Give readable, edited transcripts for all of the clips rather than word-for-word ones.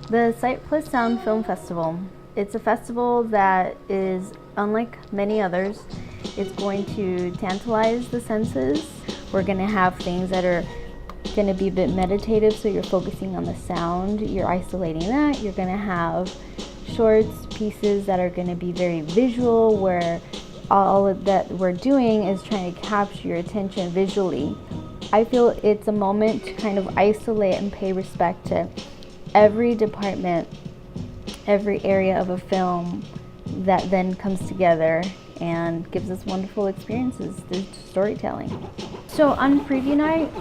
The Sight Plus Sound Film Festival. It's a festival that is unlike many others. It's going to tantalize the senses. We're going to have things that are going to be a bit meditative, so you're focusing on the sound, you're isolating that. You're going to have shorts, pieces that are going to be very visual, where all that we're doing is trying to capture your attention visually. I feel it's a moment to kind of isolate and pay respect to every department, every area of a film that then comes together and gives us wonderful experiences through storytelling. So on preview night,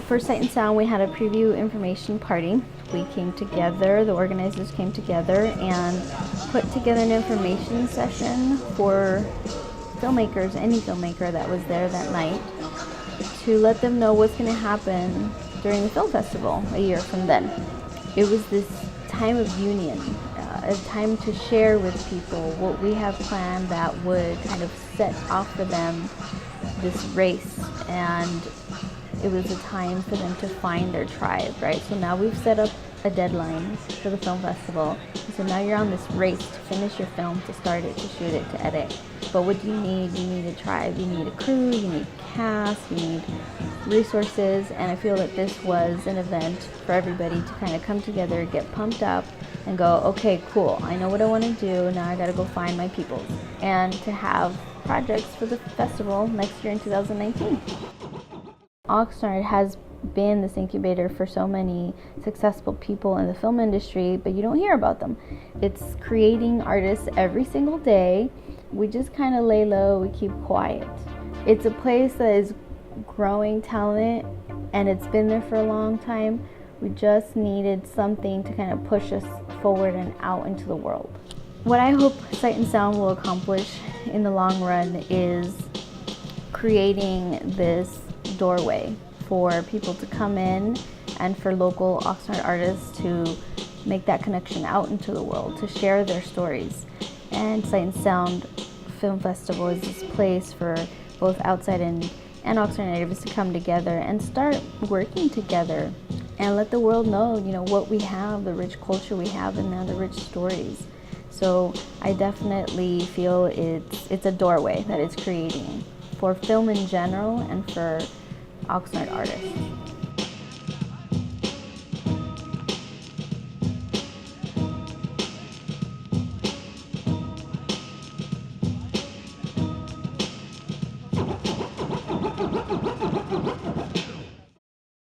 for Sight and Sound, we had a preview information party. We came together, the organizers came together and put together an information session for filmmakers, any filmmaker that was there that night, to let them know what's going to happen during the film festival a year from then. It was this time of union, a time to share with people what we have planned that would kind of set off for them this race, and it was a time for them to find their tribe, right? So now we've set up a deadline for the film festival, so now you're on this race to finish your film, to start it, to shoot it, to edit. But what do you need? You need a tribe, you need a crew, you need cast, you need resources, and I feel that this was an event for everybody to kind of come together, get pumped up, and go, okay, cool, I know what I want to do, now I gotta go find my people, and to have projects for the festival next year in 2019. Oxnard has been this incubator for so many successful people in the film industry, but you don't hear about them. It's creating artists every single day. We just kind of lay low, we keep quiet. It's a place that is growing talent, and it's been there for a long time. We just needed something to kind of push us forward and out into the world. What I hope Sight and Sound will accomplish in the long run is creating this doorway for people to come in, and for local Oxnard artists to make that connection out into the world, to share their stories. And Sight and Sound Film Festival is this place for both outside and Oxnard natives to come together and start working together and let the world know, what we have, the rich culture we have, and the rich stories. So I definitely feel it's a doorway that it's creating for film in general and for Oxnard artists.